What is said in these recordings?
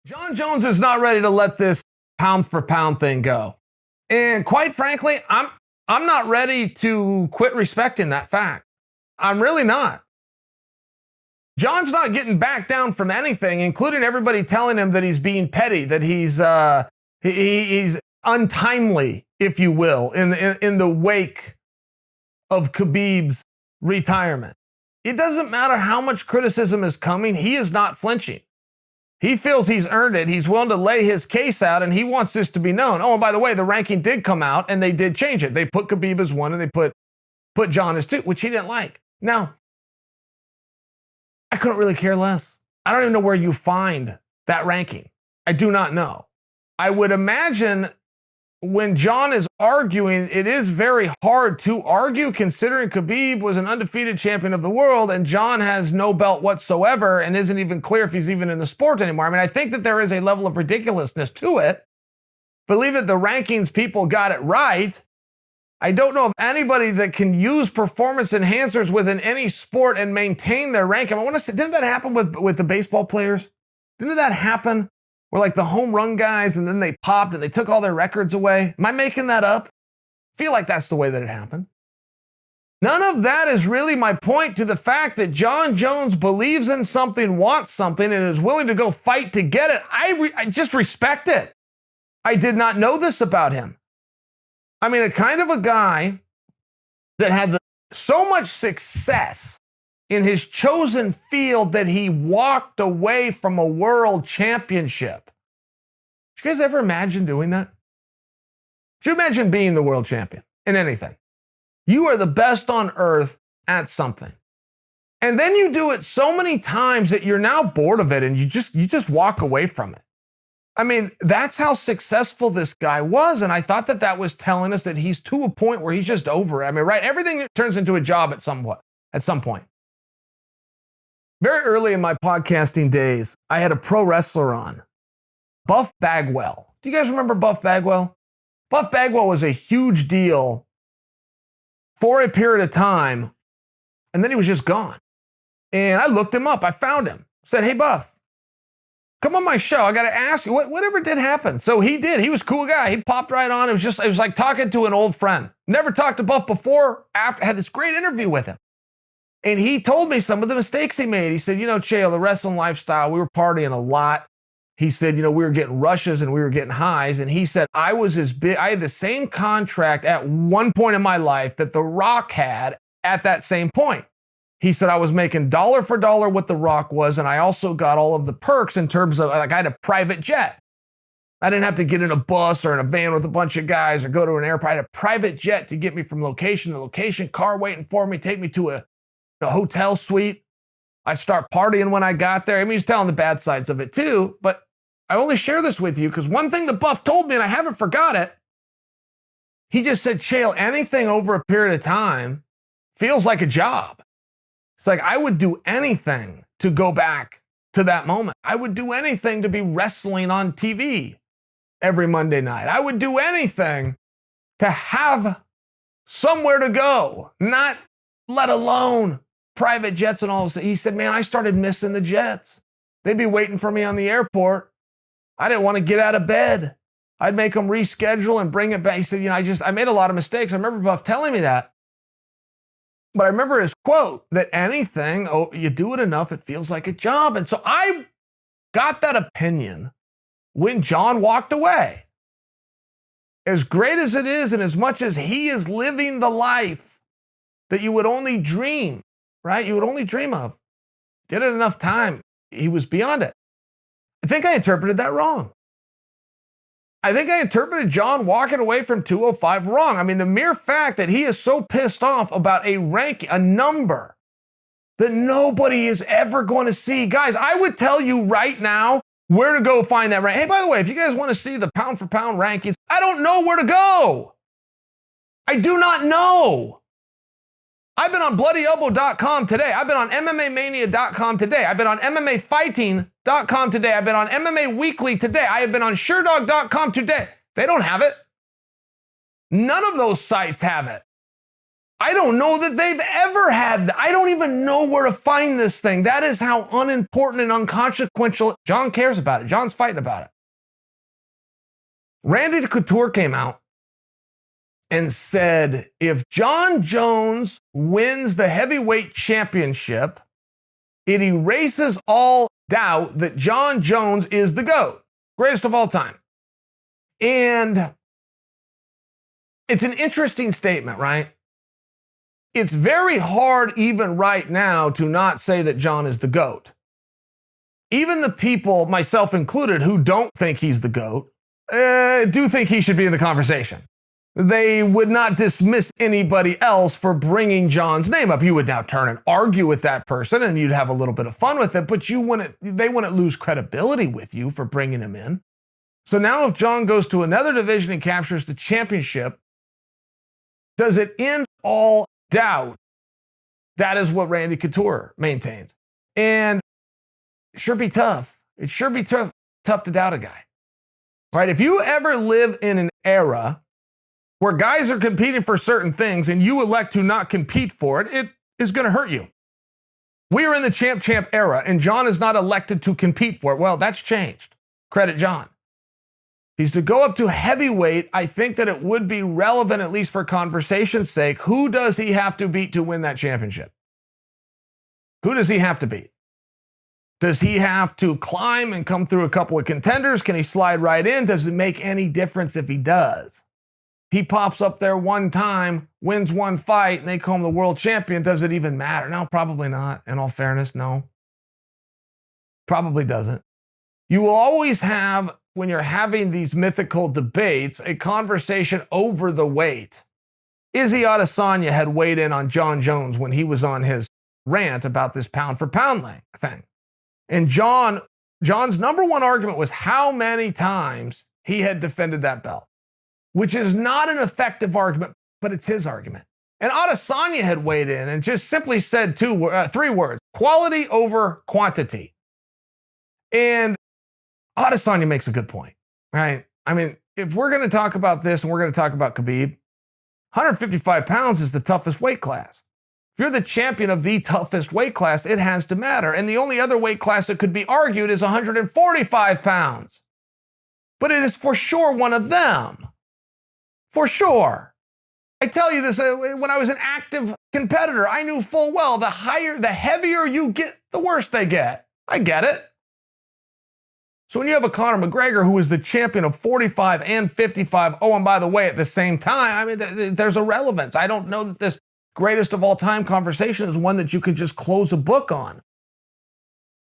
Jon Jones is not ready to let this pound for pound thing go. And quite frankly, I'm not ready to quit respecting that fact. I'm really not. Jon's not getting back down from anything, including everybody telling him that he's being petty, that he's untimely, if you will, in the wake of Khabib's retirement. It doesn't matter how much criticism is coming, he is not flinching. He feels he's earned it. He's willing to lay his case out, and he wants this to be known. Oh, and by the way, the ranking did come out, and they did change it. They put Khabib as 1, and they put Jon as 2, which he didn't like. Now, I couldn't really care less. I don't even know where you find that ranking. I do not know. I would imagine when Jon is arguing, it is very hard to argue considering Khabib was an undefeated champion of the world and Jon has no belt whatsoever and isn't even clear if he's even in the sport anymore. I mean, I think that there is a level of ridiculously to it. Believe that the rankings people got it right. I don't know of anybody that can use performance enhancers within any sport and maintain their ranking. I want to say, didn't that happen with the baseball players? Didn't that happen? Where like the home run guys and then they popped and they took all their records away. Am I making that up? I feel like that's the way that it happened. None of that is really my point to the fact that Jon Jones believes in something, wants something, and is willing to go fight to get it. I just respect it. I did not know this about him. I mean, a kind of a guy that had so much success in his chosen field that he walked away from a world championship. Did you guys ever imagine doing that? Did you imagine being the world champion in anything? You are the best on earth at something. And then you do it so many times that you're now bored of it and you just walk away from it. I mean, that's how successful this guy was. And I thought that was telling us that he's to a point where he's just over it. I mean, right? Everything turns into a job at some point. Very early in my podcasting days, I had a pro wrestler on, Buff Bagwell. Do you guys remember Buff Bagwell? Buff Bagwell was a huge deal for a period of time, and then he was just gone. And I looked him up. I found him. Said, hey, Buff, come on my show. I got to ask you, whatever did happen. So he did. He was a cool guy. He popped right on. It was like talking to an old friend. Never talked to Buff before, after. Had this great interview with him. And he told me some of the mistakes he made. He said, Chael, the wrestling lifestyle, we were partying a lot. He said, we were getting rushes and we were getting highs. And he said, I had the same contract at one point in my life that The Rock had at that same point. He said, I was making dollar for dollar what The Rock was. And I also got all of the perks in terms of, like, I had a private jet. I didn't have to get in a bus or in a van with a bunch of guys or go to an airport. I had a private jet to get me from location to location, car waiting for me, take me to a hotel suite. I start partying when I got there. I mean, he's telling the bad sides of it too, but I only share this with you because one thing the Buff told me, and I haven't forgot it, he just said, Chael, anything over a period of time feels like a job. It's like, I would do anything to go back to that moment. I would do anything to be wrestling on TV every Monday night. I would do anything to have somewhere to go, not let alone private jets and all this. He said, man, I started missing the jets. They'd be waiting for me on the airport. I didn't want to get out of bed. I'd make them reschedule and bring it back. He said, I made a lot of mistakes. I remember Buff telling me that. But I remember his quote that anything, you do it enough, it feels like a job. And so I got that opinion when Jon walked away. As great as it is, and as much as he is living the life that you would only dream, right? You would only dream of. Did it enough time, he was beyond it. I think I interpreted that wrong. I think I interpreted Jon walking away from 205 wrong. I mean, the mere fact that he is so pissed off about a rank, a number that nobody is ever going to see. Guys, I would tell you right now where to go find that rank. Hey, by the way, if you guys want to see the pound for pound rankings, I don't know where to go. I do not know. I've been on bloodyelbow.com today. I've been on MMAmania.com today. I've been on MMAfighting.com today. I've been on MMA Weekly today. I have been on SureDog.com today. They don't have it. None of those sites have it. I don't know that they've ever had that. I don't even know where to find this thing. That is how unimportant and unconsequential. Jon cares about it. Jon's fighting about it. Randy Couture came out and said, if Jon Jones wins the heavyweight championship, it erases all doubt that Jon Jones is the GOAT, greatest of all time. And it's an interesting statement, right? It's very hard even right now to not say that Jon is the GOAT. Even the people, myself included, who don't think he's the GOAT, do think he should be in the conversation. They would not dismiss anybody else for bringing Jon's name up. You would now turn and argue with that person and you'd have a little bit of fun with it, but they wouldn't lose credibility with you for bringing him in. So now if Jon goes to another division and captures the championship, does it end all doubt? That is what Randy Couture maintains. And it sure be tough. It sure be tough to doubt a guy. Right? If you ever live in an era where guys are competing for certain things and you elect to not compete for it, it is going to hurt you. We are in the champ era and Jon is not elected to compete for it. Well, that's changed. Credit Jon. He's to go up to heavyweight. I think that it would be relevant, at least for conversation's sake. Who does he have to beat to win that championship? Who does he have to beat? Does he have to climb and come through a couple of contenders? Can he slide right in? Does it make any difference if he does? He pops up there one time, wins one fight, and they call him the world champion. Does it even matter? No, probably not. In all fairness, no. Probably doesn't. You will always have, when you're having these mythical debates, a conversation over the weight. Izzy Adesanya had weighed in on Jon Jones when he was on his rant about this pound for pound thing. And Jon's number one argument was how many times he had defended that belt, which is not an effective argument, but it's his argument. And Adesanya had weighed in and just simply said three words: quality over quantity. And Adesanya makes a good point, right? I mean, if we're going to talk about this and we're going to talk about Khabib, 155 pounds is the toughest weight class. If you're the champion of the toughest weight class, it has to matter. And the only other weight class that could be argued is 145 pounds. But it is for sure one of them. For sure. I tell you this, when I was an active competitor, I knew full well the heavier you get, the worse they get. I get it. So when you have a Conor McGregor who is the champion of 45 and 55, oh, and by the way, at the same time, I mean, there's a relevance. I don't know that this greatest of all time conversation is one that you could just close a book on.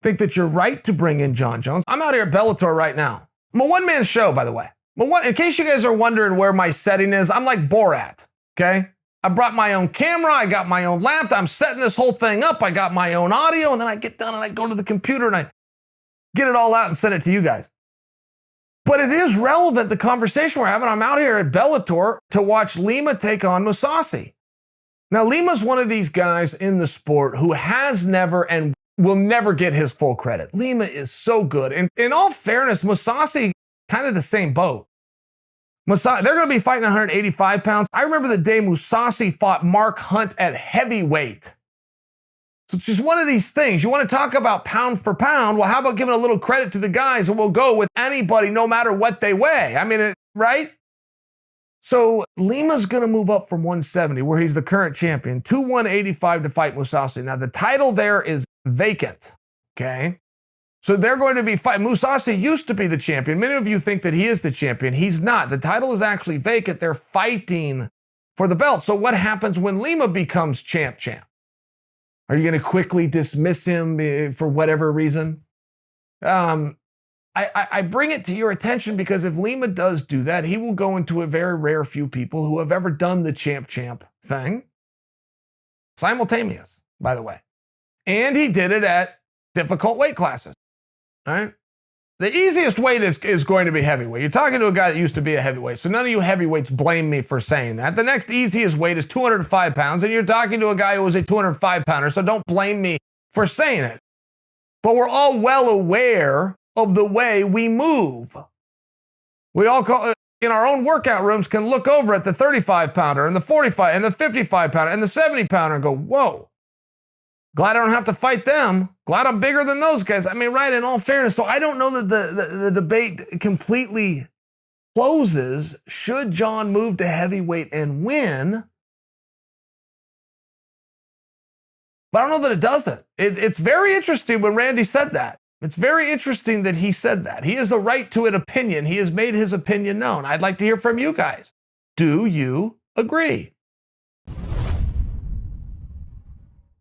Think that you're right to bring in Jon Jones. I'm out here at Bellator right now. I'm a one-man show, by the way. In case you guys are wondering where my setting is, I'm like Borat, okay? I brought my own camera, I got my own laptop, I'm setting this whole thing up, I got my own audio, and then I get done and I go to the computer and I get it all out and send it to you guys. But it is relevant, the conversation we're having. I'm out here at Bellator to watch Lima take on Mousasi. Now, Lima's one of these guys in the sport who has never and will never get his full credit. Lima is so good. And in all fairness, Mousasi, kind of the same boat. They're going to be fighting 185 pounds. I remember the day Mousasi fought Mark Hunt at heavyweight. So it's just one of these things. You want to talk about pound for pound? Well, how about giving a little credit to the guys and we'll go with anybody no matter what they weigh? I mean, right? So Lima's going to move up from 170, where he's the current champion, to 185 to fight Mousasi. Now, the title there is vacant, okay? So they're going to be fighting. Mousasi used to be the champion. Many of you think that he is the champion. He's not. The title is actually vacant. They're fighting for the belt. So what happens when Lima becomes champ? Are you going to quickly dismiss him for whatever reason? I bring it to your attention because if Lima does do that, he will go into a very rare few people who have ever done the champ thing. Simultaneous, by the way. And he did it at difficult weight classes. All right? The easiest weight is going to be heavyweight. You're talking to a guy that used to be a heavyweight, so none of you heavyweights blame me for saying that. The next easiest weight is 205 pounds, and you're talking to a guy who was a 205 pounder, so don't blame me for saying it. But we're all well aware of the way we move. We all call it, in our own workout rooms can look over at the 35 pounder and the 45 and the 55 pounder and the 70 pounder and go, whoa, glad I don't have to fight them. Glad I'm bigger than those guys. I mean, right, in all fairness. So I don't know that the debate completely closes. Should Jon move to heavyweight and win? But I don't know that it doesn't. It's very interesting when Randy said that. It's very interesting that he said that. He has the right to an opinion. He has made his opinion known. I'd like to hear from you guys. Do you agree?